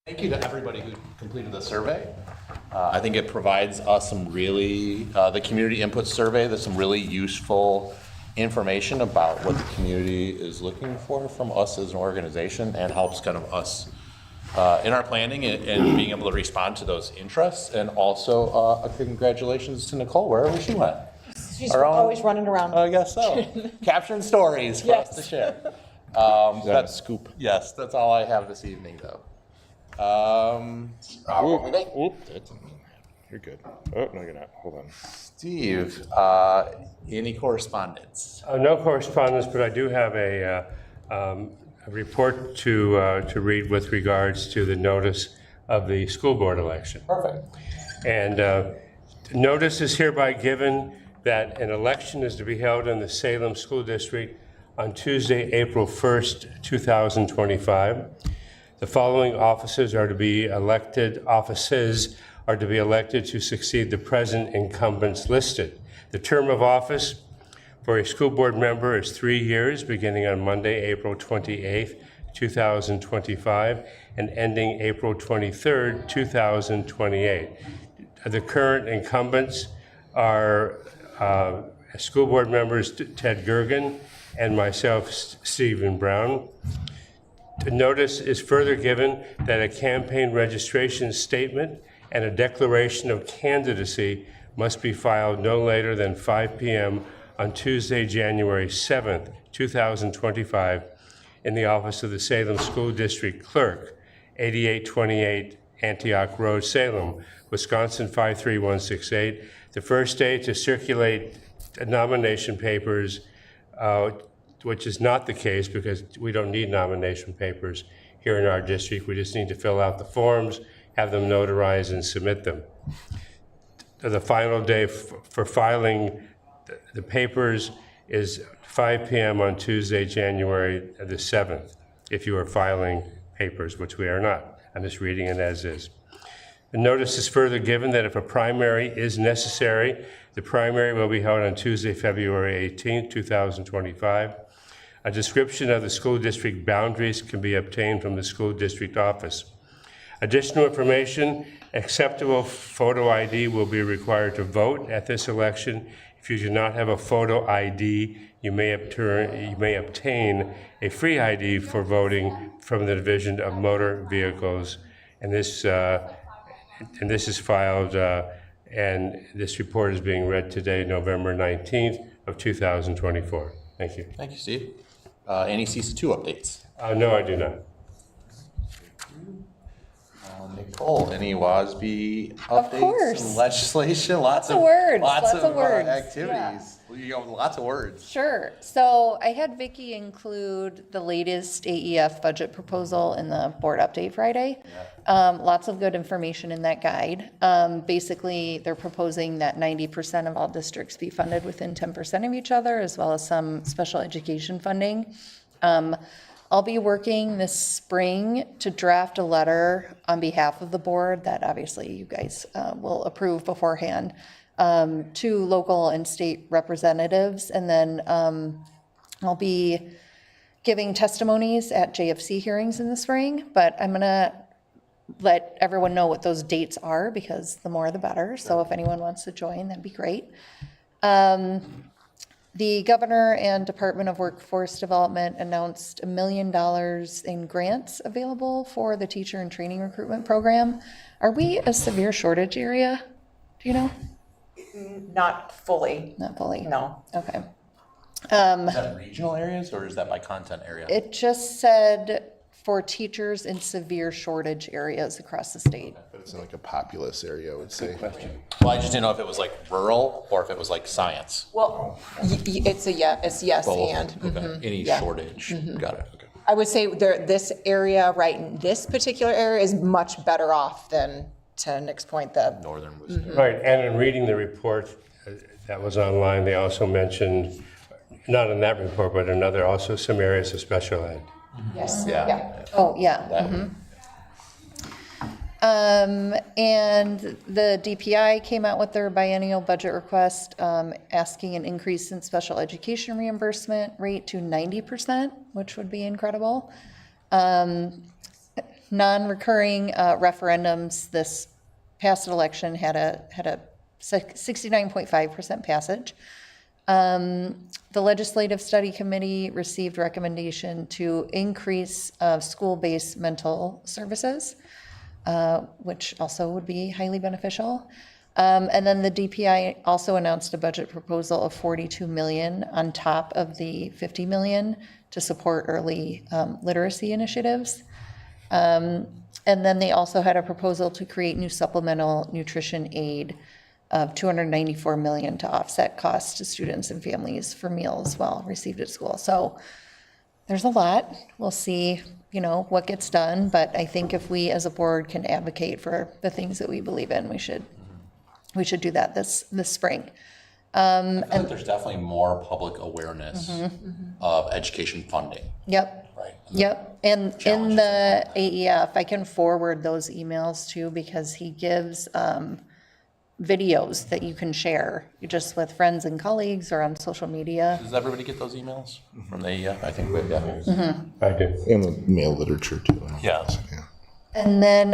Thank you to everybody who completed the survey. I think it provides us some really, the community input survey, there's some really useful information about what the community is looking for from us as an organization, and helps kind of us in our planning and being able to respond to those interests. And also congratulations to Nicole, wherever she went. She's always running around. I guess so. Capturing stories for us to share. That's a scoop. Yes, that's all I have this evening, though. You're good. Oh, no, you're not. Hold on. Steve, any correspondence? No correspondence, but I do have a report to read with regards to the notice of the school board election. Perfect. And notice is hereby given that an election is to be held in the Salem School District on Tuesday, April 1st, 2025. The following offices are to be elected to succeed the present incumbents listed. The term of office for a school board member is 3 years, beginning on Monday, April 28th, 2025, and ending April 23rd, 2028. The current incumbents are school board members Ted Gergen and myself, Stephen Brown. The notice is further given that a campaign registration statement and a declaration of candidacy must be filed no later than 5 p.m. on Tuesday, January 7th, 2025, in the office of the Salem School District Clerk, 8828 Antioch Road, Salem, Wisconsin 53168. The first day to circulate nomination papers, which is not the case because we don't need nomination papers here in our district. We just need to fill out the forms, have them notarized, and submit them. The final day for filing the papers is 5 p.m. on Tuesday, January the 7th, if you are filing papers, which we are not. I'm just reading it as is. The notice is further given that if a primary is necessary, the primary will be held on Tuesday, February 18th, 2025. A description of the school district boundaries can be obtained from the school district office. Additional information, acceptable photo ID will be required to vote at this election. If you do not have a photo ID, you may obtain a free ID for voting from the Division of Motor Vehicles. And this is filed, and this report is being read today, November 19th of 2024. Thank you. Thank you, Steve. Any CC2 updates? No, I do not. Nicole, any WASB updates? Of course. And legislation? Lots of words, Lots lots of of words. activities. Yeah. Well, you got lots of words. Sure. So I had Vicki include the latest AEF budget proposal in the board update Friday. Yeah. Lots of good information in that guide. Basically, they're proposing that 90% of all districts be funded within 10% of each other, as well as some special education funding. I'll be working this spring to draft a letter on behalf of the board that obviously you guys will approve beforehand, to local and state representatives. And then I'll be giving testimonies at JFC hearings in the spring, but I'm gonna let everyone know what those dates are because the more the better. So if anyone wants to join, that'd be great. The governor and Department of Workforce Development announced $1 million in grants available for the teacher and training recruitment program. Are we a severe shortage area? Do you know? Not fully. Not fully. No. Okay. Is that regional areas or is that by content area? It just said for teachers in severe shortage areas across the state. But it's in like a populous area, I would say. Well, I just didn't know if it was like rural or if it was like science. Well, it's yes Both. and. Okay. Any Yeah. shortage. Got it. Okay. I would say this area, right in this particular area, is much better off than, to Nick's point, the Northern Wisconsin. Right, and in reading the report that was online, they also mentioned, not in that report, but another, also some areas of special ed. yes. Yeah. Oh, yeah. And the DPI came out with their biennial budget request, asking an increase in special education reimbursement rate to 90%, which would be incredible. non-recurring referendums, this past election had a 69.5% passage. The Legislative Study Committee received recommendation to increase school-based mental services, which also would be highly beneficial. And then the DPI also announced a budget proposal of $42 million on top of the $50 million to support early literacy initiatives. And then they also had a proposal to create new supplemental nutrition aid of $294 million to offset costs to students and families for meals while received at school. So there's a lot. We'll see, what gets done. But I think if we as a board can advocate for the things that we believe in, we should do that this spring. I feel like there's definitely more public awareness of education funding, Yep. right? Yep. And in the AEF, I can forward those emails too, because he gives videos that you can share just with friends and colleagues or on social media. Does everybody get those emails from the AEF? I think we have. I do. And the mail literature too. Yeah. And then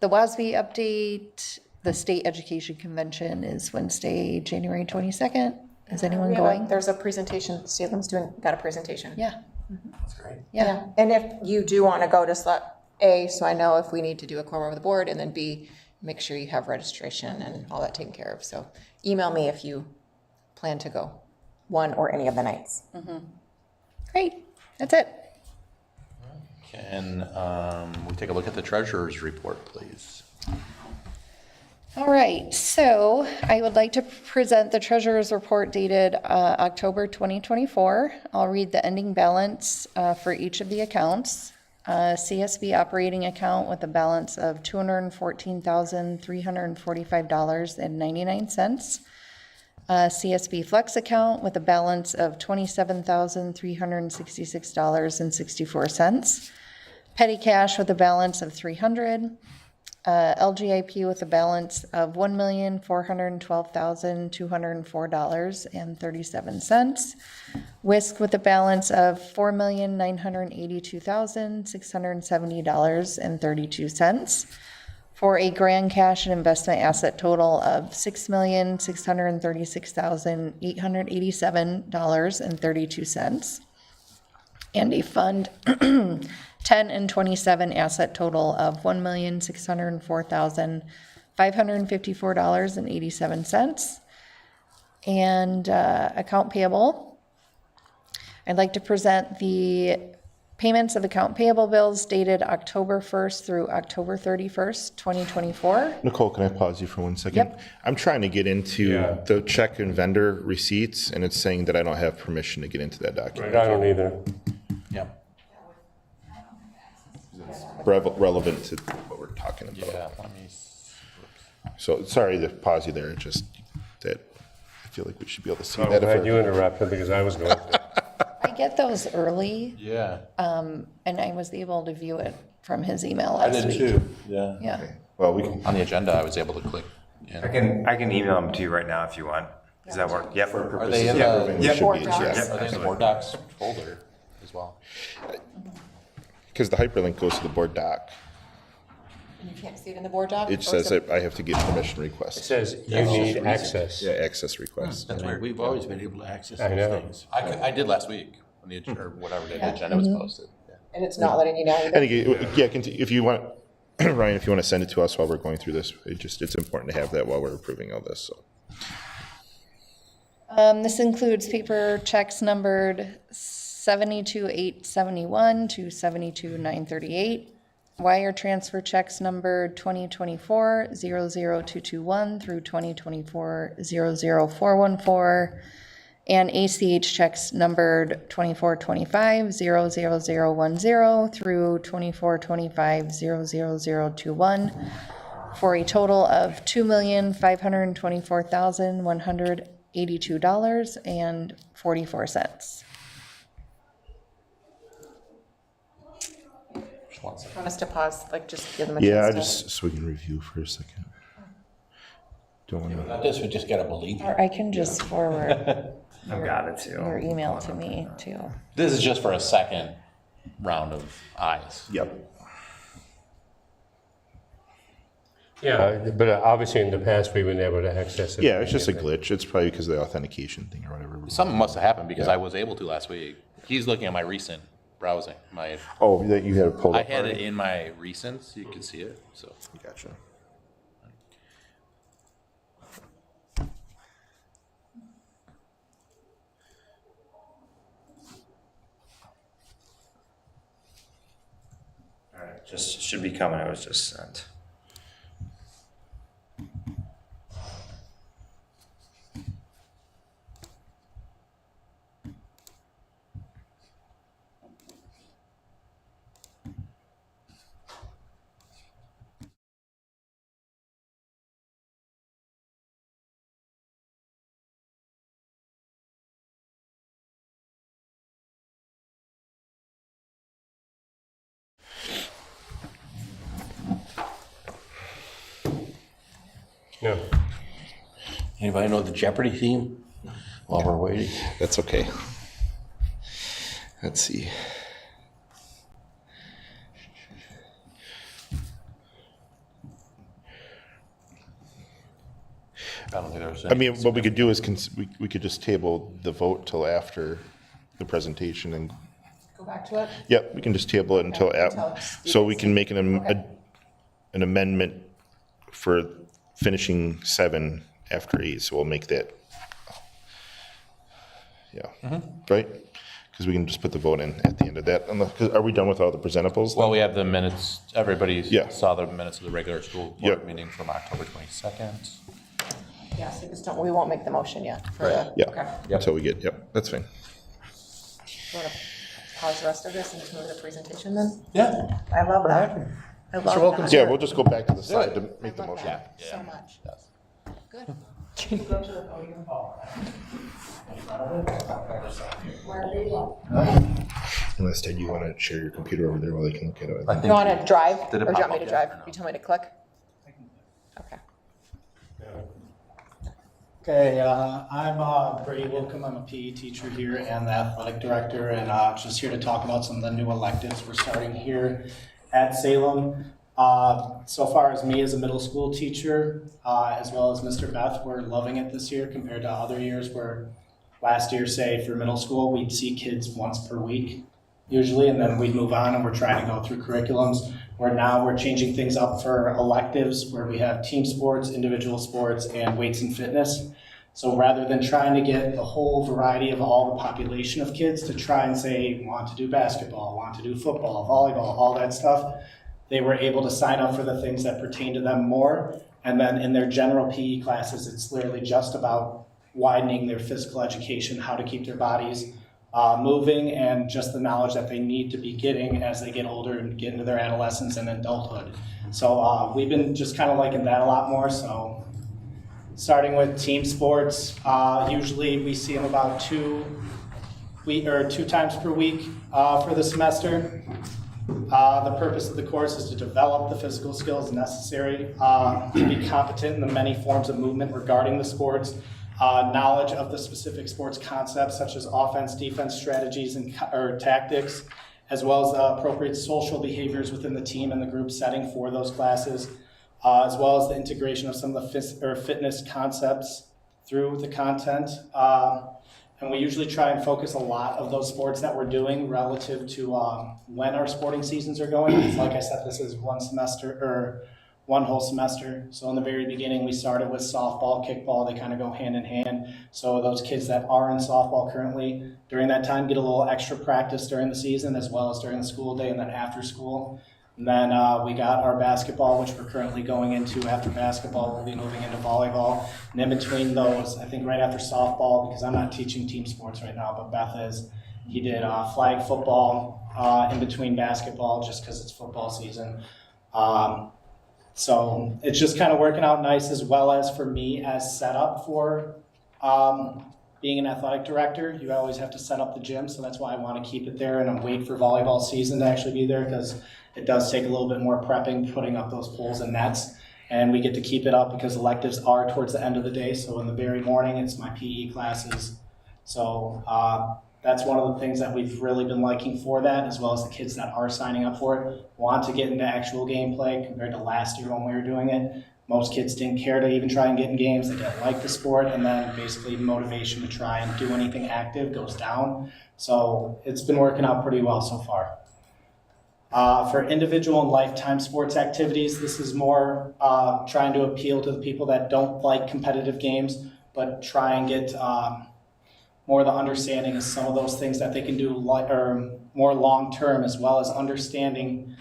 the WASB update, the State Education Convention is Wednesday, January 22nd. Is anyone going? There's a presentation, Salem's got a presentation. Yeah. That's great. Yeah. And if you do want to go, just let A, so I know if we need to do a quorum of the board, and then B, make sure you have registration and all that taken care of. So email me if you plan to go one or any of the nights. Great. That's it. Can we take a look at the treasurer's report, please? All right, so I would like to present the treasurer's report dated October 2024. I'll read the ending balance for each of the accounts. CSB operating account with a balance of $214,345.99. CSB flex account with a balance of $27,366.64. Petty cash with a balance of $300. LGIP with a balance of $1,412,204.37. WISC with a balance of $4,982,670.32. For a grand cash and investment asset total of $6,636,887.32. And a fund 10 and 27 asset total of $1,604,554.87. And account payable, I'd like to present the payments of account payable bills dated October 1st through October 31st, 2024. Nicole, can I pause you for 1 second? Yep. I'm trying to get into Yeah. the check and vendor receipts, and it's saying that I don't have permission to get into that document. I don't either. Yeah. Relevant to what we're talking about. Yeah, let me, So, sorry to pause you there, just that I feel like we should be able to see I'm that. glad you interrupted because I was going to. I get those early, yeah. and I was able to view it from his email I last did week. too, yeah. Yeah. Well, we can, On the agenda, I was able to click in. I can email them to you right now if you want. Does that work? Yep. Are they in yeah, the, we should Board be, docs. yeah. are they in the board docs folder as well? Because the hyperlink goes to the board doc. And you can't see it in the board doc? It says that I have to get permission It request. says you need access. Yeah, access request. That's weird. We've always been able to access I those know. things. I did last week, when the, or whatever day the agenda was posted. Yeah. And it's not letting you know. And again, yeah, if you want, Ryan, if you want to send it to us while we're going through this, it's important to have that while we're approving all this, so. This includes paper checks numbered 72,871 to 72,938. Wire transfer checks numbered 2024-00221 through 2024-00414. And ACH checks numbered 2425-00010 through 2425-00021 for a total of $2,524,182.44. Want us to pause, like just give them a chance Yeah, to. just so we can review for a second. Don't want to. This, we just gotta believe it. Or I can just forward I've got it too. your email to me too. This is just for a second round of eyes. Yep. Yeah, but obviously in the past, we've been able to access it. Yeah, it's just a glitch. It's probably because of the authentication thing or whatever. Something must have happened because I was able to last week. He's looking at my recent browsing. Oh, that you had it pulled I up had it already? in my recents. You can see it. So Gotcha. All right, just should be coming. It was just sent. No. Anybody know the Jeopardy theme while we're waiting? That's okay. Let's see. I don't think there was. I mean, what we could do is we could just table the vote till after the presentation and, Go back to it. yep, we can just table it until, until so we can make Okay. an amendment for finishing 7 after 8, so we'll make that, yeah, right? Because we can just put the vote in at the end of that. 'Cause are we done with all the presentables? Well, we have the minutes. Everybody Yeah. saw the minutes of the regular school board Yep. meeting from October 22nd. Yeah, so just don't, we won't make the motion yet. For the, Yeah, Okay. until we get, yep, that's fine. You want to pause the rest of this and just move to the presentation then? Yeah. I love that. I love welcome. that. Yeah, we'll just go back to the slide to make the I love motion. that so much. Good. Unless, Ted, you want to share your computer over there while they can look at it. I think You want to drive, Did it or do you pop want me to up drive? yet or no? You tell me to click? Okay. Okay, I'm Brady Wilkham. I'm a PE teacher here and the athletic director, and just here to talk about some of the new electives we're starting here at Salem. So far as me as a middle school teacher, as well as Mr. Beth, we're loving it this year compared to other years where last year, say for middle school, we'd see kids once per week usually, and then we'd move on and we're trying to go through curriculums. Where now we're changing things up for electives where we have team sports, individual sports, and weights and fitness. So rather than trying to get the whole variety of all the population of kids to try and say, want to do basketball, want to do football, volleyball, all that stuff, they were able to sign up for the things that pertain to them more. And then in their general PE classes, it's literally just about widening their physical education, how to keep their bodies moving, and just the knowledge that they need to be getting as they get older and get into their adolescence and adulthood. So we've been just kind of liking that a lot more. So starting with team sports, usually we see them about 2 times per week for the semester. The purpose of the course is to develop the physical skills necessary to be competent in the many forms of movement regarding the sports, knowledge of the specific sports concepts such as offense, defense strategies, or tactics, as well as the appropriate social behaviors within the team and the group setting for those classes, as well as the integration of some of the fitness concepts through the content. And we usually try and focus a lot of those sports that we're doing relative to when our sporting seasons are going. Because like I said, this is one whole semester. So in the very beginning, we started with softball, kickball. They kind of go hand in hand. So those kids that are in softball currently, during that time, get a little extra practice during the season as well as during the school day and then after school. And then we got our basketball, which we're currently going into. After basketball, we'll be moving into volleyball. And in between those, I think right after softball, because I'm not teaching team sports right now, but Beth is, he did flag football in between basketball just because it's football season. So it's just kind of working out nice, as well as for me as setup for being an athletic director. You always have to set up the gym, so that's why I want to keep it there, and I'm waiting for volleyball season to actually be there because it does take a little bit more prepping, putting up those poles and nets, and we get to keep it up because electives are towards the end of the day. So in the very morning, it's my PE classes. So that's one of the things that we've really been liking for that, as well as the kids that are signing up for it want to get into actual gameplay compared to last year when we were doing it. Most kids didn't care to even try and get in games. They didn't like the sport, and then basically motivation to try and do anything active goes down. So it's been working out pretty well so far. For individual and lifetime sports activities, this is more trying to appeal to the people that don't like competitive games, but try and get more of the understanding of some of those things that they can do or more long-term, as well as understanding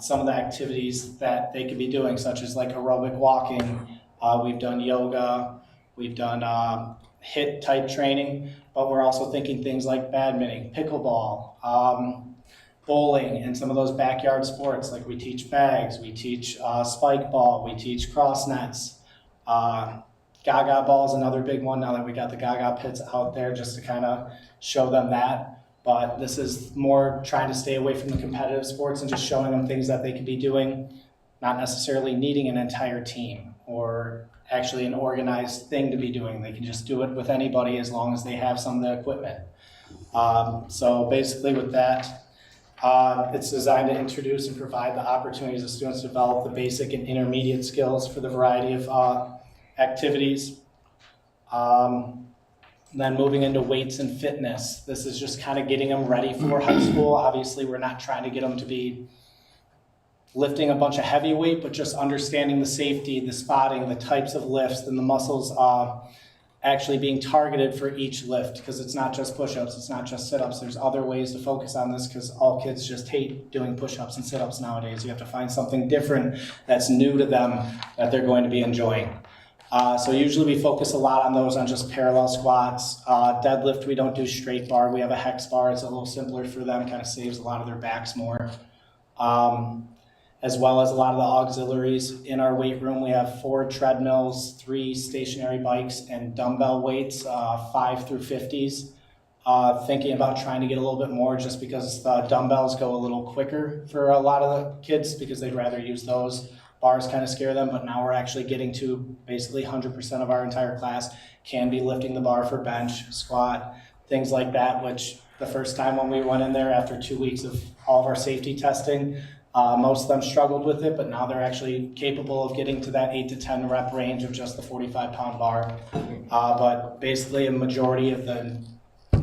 some of the activities that they could be doing, such as like aerobic walking. We've done yoga, we've done HIIT type training, but we're also thinking things like badminton, pickleball, bowling, and some of those backyard sports. Like we teach bags, we teach spike ball, we teach cross nets. Gaga ball is another big one now that we got the Gaga pits out there, just to kind of show them that. But this is more trying to stay away from the competitive sports and just showing them things that they could be doing, not necessarily needing an entire team or actually an organized thing to be doing. They can just do it with anybody as long as they have some of the equipment. So basically with that, it's designed to introduce and provide the opportunities that students develop the basic and intermediate skills for the variety of activities. Then moving into weights and fitness. This is just kind of getting them ready for high school. Obviously, we're not trying to get them to be lifting a bunch of heavy weight, but just understanding the safety, the spotting, the types of lifts, and the muscles actually being targeted for each lift, because it's not just push-ups, it's not just sit-ups. There's other ways to focus on this, because all kids just hate doing push-ups and sit-ups nowadays. You have to find something different that's new to them that they're going to be enjoying. So usually we focus a lot on those, on just parallel squats. Deadlift, we don't do straight bar. We have a hex bar. It's a little simpler for them, kind of saves a lot of their backs more. As well as a lot of the auxiliaries. In our weight room, we have 4 treadmills, 3 stationary bikes, and dumbbell weights, 5 through 50s. Thinking about trying to get a little bit more, just because the dumbbells go a little quicker for a lot of the kids, because they'd rather use those. Bars kind of scare them, but now we're actually getting to basically 100% of our entire class can be lifting the bar for bench, squat, things like that, which the first time when we went in there after 2 weeks of all of our safety testing, most of them struggled with it, but now they're actually capable of getting to that 8 to 10 rep range of just the 45-pound bar. But basically a majority of the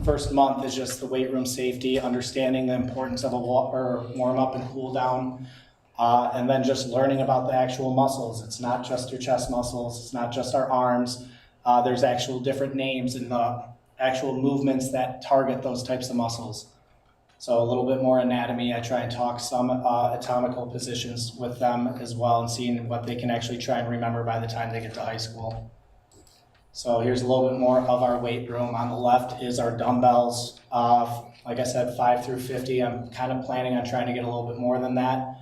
first month is just the weight room safety, understanding the importance of a warm-up and cool-down. And then just learning about the actual muscles. It's not just your chest muscles, it's not just our arms. There's actual different names and the actual movements that target those types of muscles. So a little bit more anatomy. I try and talk some anatomical positions with them as well, and seeing what they can actually try and remember by the time they get to high school. So here's a little bit more of our weight room. On the left is our dumbbells. Like I said, 5 through 50. I'm kind of planning on trying to get a little bit more than that.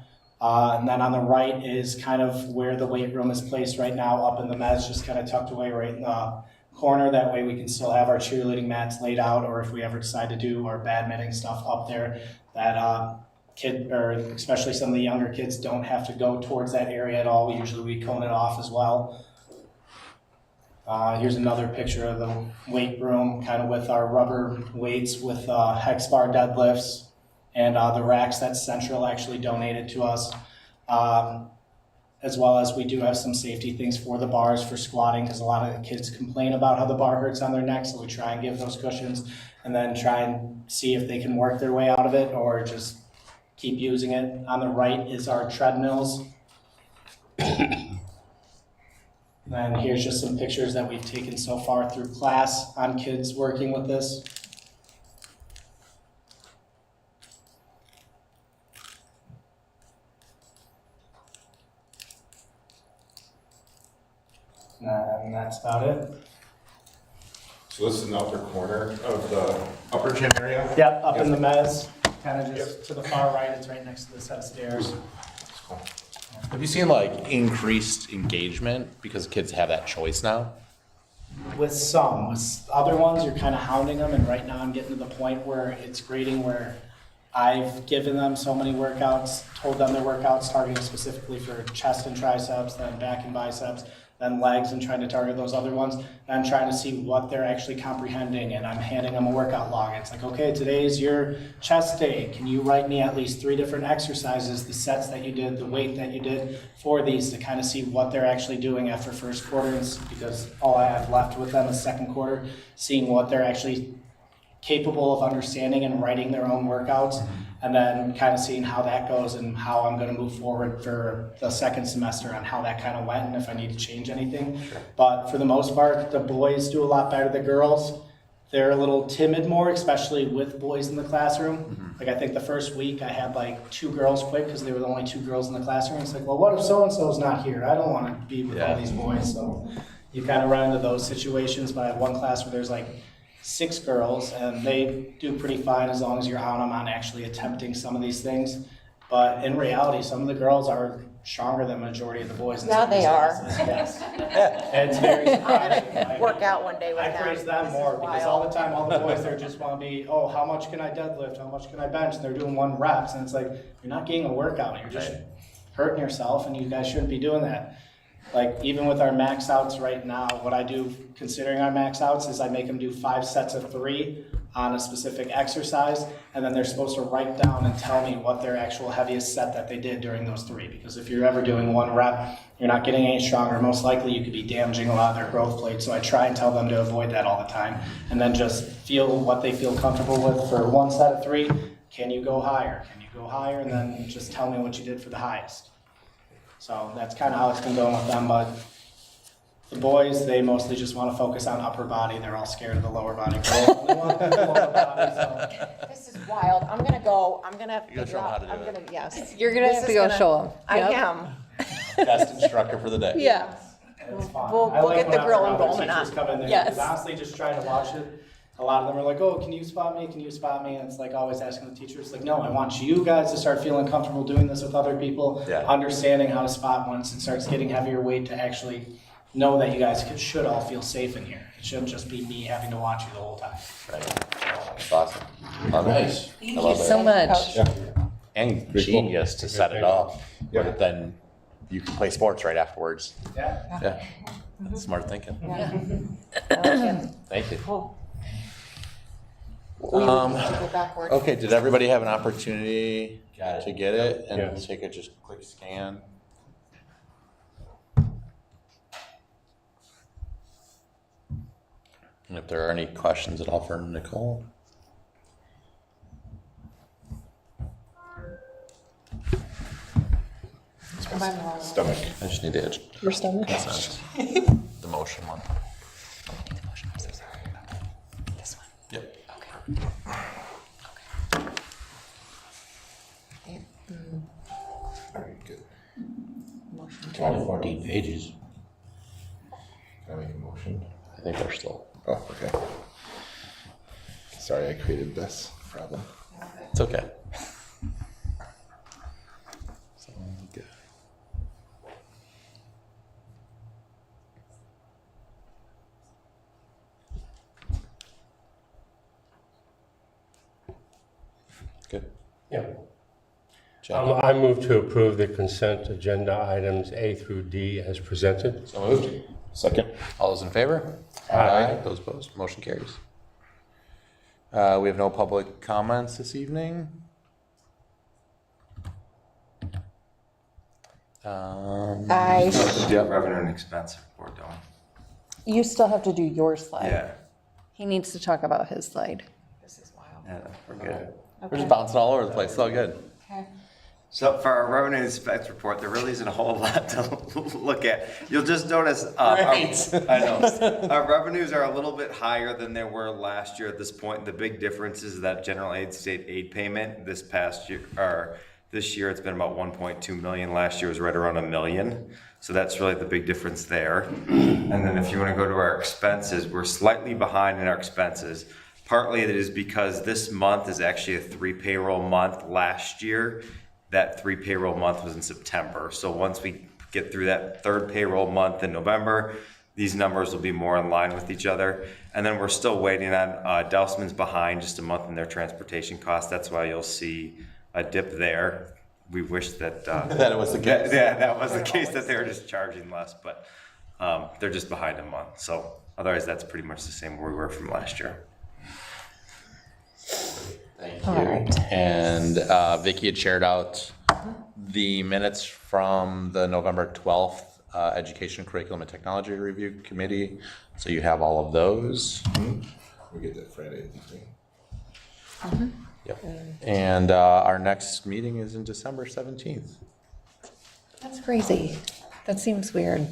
And then on the right is kind of where the weight room is placed right now, up in the mezz, just kind of tucked away right in the corner. That way we can still have our cheerleading mats laid out, or if we ever decide to do our badminton stuff up there, that or especially some of the younger kids don't have to go towards that area at all. Usually we cone it off as well. Here's another picture of the weight room, kind of with our rubber weights with hex bar deadlifts. And the racks that Central actually donated to us, as well as we do have some safety things for the bars for squatting, because a lot of the kids complain about how the bar hurts on their neck, so we try and give those cushions and then try and see if they can work their way out of it or just keep using it. On the right is our treadmills. And here's just some pictures that we've taken so far through class on kids working with this. And that's about it. So this is in the upper corner of the upper gym area? Yep, up in the mezz, kind of just to the far right, it's right next to the set of stairs. Have you seen like increased engagement because kids have that choice now? With some, with other ones, you're kind of hounding them, and right now I'm getting to the point where it's grading where I've given them so many workouts, told them their workouts targeting specifically for chest and triceps, then back and biceps, than legs and trying to target those other ones. And I'm trying to see what they're actually comprehending, and I'm handing them a workout log. It's like, okay, today's your chest day. Can you write me at least 3 different exercises, the sets that you did, the weight that you did for these, to kind of see what they're actually doing after first quarter, because all I have left with them is second quarter, seeing what they're actually capable of understanding and writing their own workouts, and then kind of seeing how that goes and how I'm going to move forward for the second semester on how that kind of went and if I need to change anything. Sure. But for the most part, the boys do a lot better than girls. They're a little timid more, especially with boys in the classroom. Like I think the first week I had like 2 girls quit because there were the only 2 girls in the classroom. It's like, well, what if so-and-so's not here? I don't want to be with all these boys. So you kind of run into those situations. But I had one class where there's like 6 girls, and they do pretty fine as long as you're on them on actually attempting some of these things. But in reality, some of the girls are stronger than the majority of the boys. In Yeah, they are. Yes. And it's very surprising. Work out one day with I them. praise them This more is because wild. all the time, all the boys there just want to be, oh, how much can I deadlift? How much can I bench? And they're doing 1 reps, and it's like, you're not getting a workout. You're just hurting yourself, and you guys shouldn't be doing that. Like even with our max outs right now, what I do considering our max outs is I make them do 5 sets of 3 on a specific exercise, and then they're supposed to write down and tell me what their actual heaviest set that they did during those 3. Because if you're ever doing 1 rep, you're not getting any stronger. Most likely you could be damaging a lot of their growth plates. So I try and tell them to avoid that all the time, and then just feel what they feel comfortable with for 1 set of 3. Can you go higher? Can you go higher? And then just tell me what you did for the highest. So that's kind of how it's been going with them, but the boys, they mostly just want to focus on upper body. They're all scared of the lower body. Girls only want the lower body, so. This is wild. I'm gonna go. I'm gonna gotta show 'em how to do I'm it. gonna, yes. You're gonna This have is to go gonna- show them. I am. Best instructor for the day. Yeah. It's fun. We'll I like get the when girl other enrollment teachers on. come in there, Yes. because honestly, just trying to watch it, a lot of them are like, oh, can you spot me? Can you spot me? And it's like always asking the teachers, like, no, I want you guys to start feeling comfortable doing this with other people, Yeah. understanding how to spot once it starts getting heavier weight, to actually know that you guys should all feel safe in here. It shouldn't just be me having to watch you the whole time. Right. That's awesome. Love it. Nice. Thank you so much. And Pretty cool. genius to set it up, but then you can play sports right afterwards. Yeah. Yeah. That's smart thinking. Okay. Thank you. Cool. We need to go backward. Okay, did everybody have an opportunity to get it and Yes. take a just quick scan? And if there are any questions at all for Nicole? Stomach. I just need to edge. Your stomach? The motion one. This one. Yep. All right, good. 14 pages. Can I make a motion? I think they're still, Oh, okay. Sorry, I created this problem. it's okay. So, good. Good. Yeah. Jack? I move to approve the consent agenda items A through D as presented. So moved. Second. All those in favor? Aye. Those opposed? Motion carries. We have no public comments this evening. I, Revenue and expense report, don't You still have to do your slide. we? Yeah, He needs to talk about his slide. this is wild. yeah, we're good. We're just bouncing all over the place. It's all good. Okay. So for our revenue and expense report, there really isn't a whole lot to look at. You'll just notice, I know, our revenues are a little bit higher than they were last year at this point. The big difference is that general aid, state aid payment this past year, or this year, it's been about 1.2 million. Last year was right around $1 million. So that's really the big difference there. And then if you want to go to our expenses, we're slightly behind in our expenses. Partly it is because this month is actually a 3 payroll month. Last year, that 3 payroll month was in September. So once we get through that 3rd payroll month in November, these numbers will be more in line with each other. And then we're still waiting on, Dousman's behind just a month in their transportation costs. That's why you'll see a dip there. We wish that, That it was the case. that was the case, that they were just charging less, but They're just behind a month, so otherwise that's pretty much the same where we were from last year. Thank you. And Vicky had shared out the minutes from the November 12th Education, Curriculum, and Technology Review Committee. So you have all of those. We get that Friday, I think. Yep. And our next meeting is in December 17th. That's crazy. That seems weird.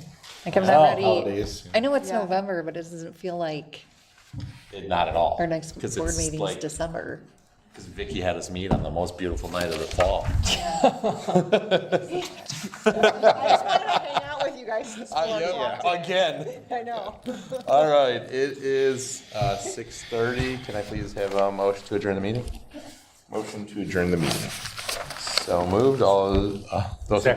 Like I'm not Oh, ready. holidays. I know it's November, but it doesn't feel like Not at all. our next 'Cause board it's meeting is like- December. Because Vicky had us meet on the most beautiful night of the fall. I just wanted to hang out with you guys this morning. Again. I know. All right, it is 6:30. Can I please have a motion to adjourn the meeting? Motion to adjourn the meeting. So moved. All those in